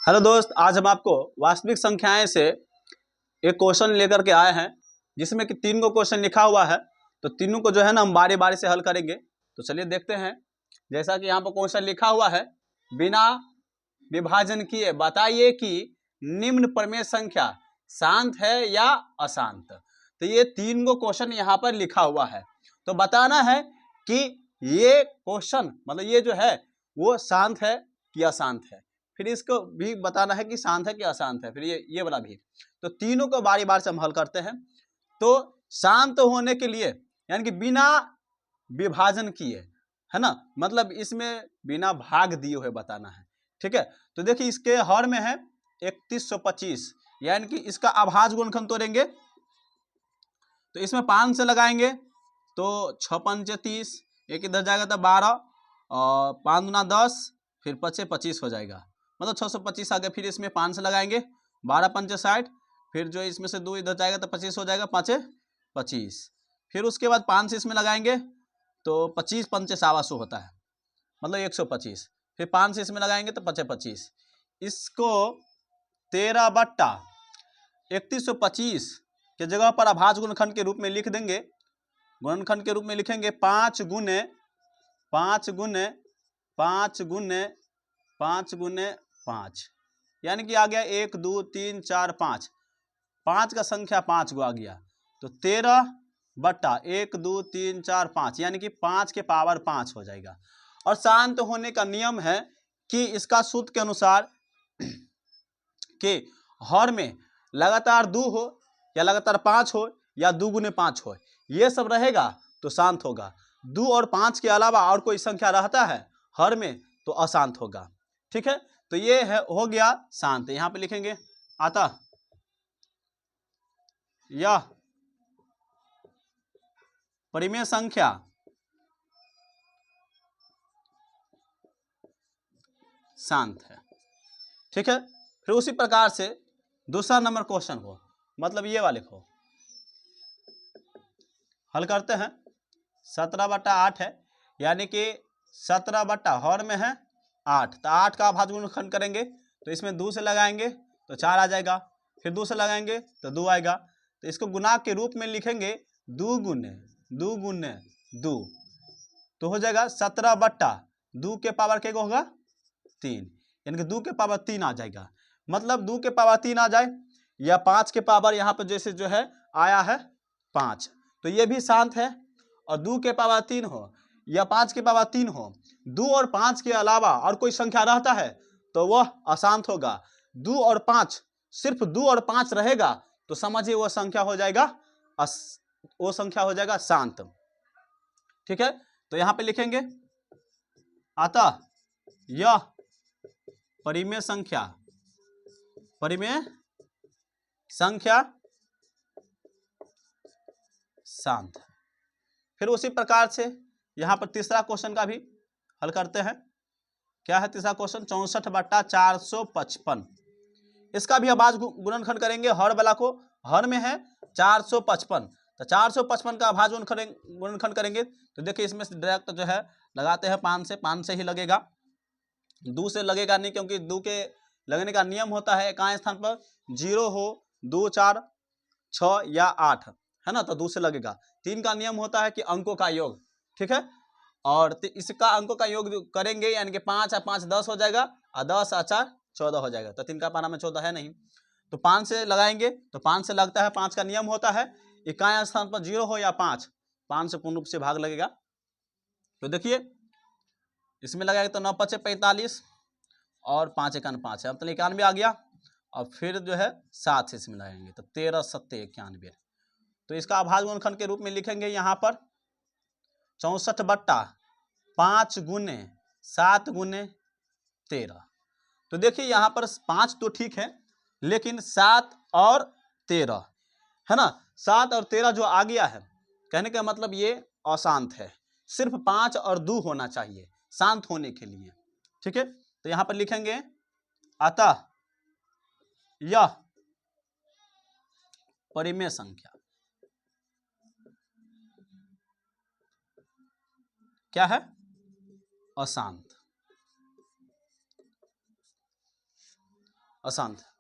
Hello दोस्त, आज हम आपको वास्तविक संख्याएं से एक क्वेश्चन लेकर के आए हैं जिसमें कि 3 क्वेश्चन लिखा हुआ है। तो तीनों को जो है ना हम बारी बारी से हल करेंगे। तो चलिए देखते हैं। जैसा कि यहाँ पर क्वेश्चन लिखा हुआ है, बिना विभाजन किए बताइए कि निम्न प्रमेय संख्या शांत है या अशांत। तो ये 3 क्वेश्चन यहाँ पर लिखा हुआ है। तो बताना है कि ये क्वेश्चन मतलब ये जो है वो शांत है कि अशांत है। फिर इसको भी बताना है कि शांत है कि अशांत है, फिर ये वाला भी। तो तीनों को बारी बार से हम हल करते हैं। तो शांत होने के लिए यानी कि बिना विभाजन किए, है ना, मतलब इसमें बिना भाग दिए हुए बताना है। ठीक है, तो देखिए इसके हर में है 3125, यानी कि इसका अभाज्य गुणनखंड तोड़ेंगे तो इसमें 5 से लगाएंगे तो 6 पंच 30, एक इधर जाएगा तो 12 और 5 दूना 10, फिर 5 25 हो जाएगा, मतलब 625 आ गया। फिर इसमें 5 से लगाएंगे, 12 पंच 60, फिर जो इसमें से 2 इधर जाएगा तो 25 हो जाएगा, 5 25। फिर उसके बाद 5 से इसमें लगाएंगे तो 25 पंच 125 होता है, मतलब 125। फिर 5 से इसमें लगाएंगे तो 5 25। इसको 13/3125 के जगह पर अभाज्य गुणनखंड के रूप में लिख देंगे। गुणनखंड के रूप में लिखेंगे 5 गुने 5 गुने 5 गुने 5 गुने 5, यानी कि आ गया 1 2 3 4 5। 5 का संख्या 5 गो आ गया, तो 13/1 2 3 4 5, यानी कि 5 के पावर 5 हो जाएगा। और शांत होने का नियम है कि इसका सूत्र के अनुसार कि हर में लगातार 2 हो या लगातार 5 हो या 2 गुने 5 हो, ये सब रहेगा तो शांत होगा। 2 और 5 के अलावा और कोई संख्या रहता है हर में तो अशांत होगा। ठीक है, तो ये है हो गया शांत। यहां पे लिखेंगे अतः यह परिमेय संख्या शांत है। ठीक है, फिर उसी प्रकार से दूसरा नंबर क्वेश्चन को, मतलब ये वाले को हल करते हैं। 17/8 है, यानी कि 17 हर में है 8, तो 8 का अभाज्य गुणनखंड करेंगे तो इसमें 2 से लगाएंगे तो 4 आ जाएगा, फिर 2 से लगाएंगे तो 2 आएगा। तो इसको गुणा के रूप में लिखेंगे 2 गुने 2 गुने 2, तो हो जाएगा 17/2 के पावर के होगा 3, यानी कि 2 के पावर 3 आ जाएगा। मतलब 2 के पावर 3 आ जाए या 5 के पावर यहाँ पर जैसे जो है आया है 5, तो ये भी शांत है। और 2 के पावर 3 हो या 5 के पावर 3 हो, 2 और 5 के अलावा और कोई संख्या रहता है तो वह अशांत होगा। 2 और 5, सिर्फ 2 और 5 रहेगा तो समझिए वो संख्या हो जाएगा शांत। ठीक है, तो यहां पे लिखेंगे अतः यह परिमेय संख्या शांत है। फिर उसी प्रकार से यहां पर तीसरा क्वेश्चन का भी हल करते हैं। क्या है तीसरा क्वेश्चन? 64/455। इसका भी अभाज्य गुणनखंड करेंगे। हर वाला को हर में है 455, तो 455 का अभाज्य गुणनखंड करेंगे तो देखिए इसमें से डायरेक्ट जो है लगाते हैं 5 से ही लगेगा, 2 से लगेगा नहीं, क्योंकि 2 के लगने का नियम होता है एकांश स्थान पर 0 हो, 2 4 6 या 8, है ना, तो 2 से लगेगा। 3 का नियम होता है कि अंकों का योग। ठीक है, और इसका अंकों का योग करेंगे यानी कि 5 और 5 10 हो जाएगा और 10 और 4 14 हो जाएगा, तो 3 का पारा में 14 है नहीं, तो 5 से लगाएंगे तो 5 से लगता है। 5 का नियम होता है इकाई स्थान पर 0 हो या 5 से पूर्ण रूप से भाग लगेगा। तो देखिए इसमें लगाएगा तो 9 5 45 और 5 1 5 है, मतलब 91 आ गया। और फिर जो है 7 से इसमें लगाएंगे तो 13 7 91। तो इसका अभाज्य गुणनखंड के रूप में लिखेंगे यहाँ पर 64/5 गुने 7 गुने 13। तो देखिए यहाँ पर 5 तो ठीक है, लेकिन 7 और 13 है ना, 7 और 13 जो आ गया है, कहने का मतलब ये अशांत है। सिर्फ 5 और 2 होना चाहिए शांत होने के लिए। ठीक है, तो यहाँ पर लिखेंगे अतः यह परिमेय संख्या क्या है? अशांत। आसान था।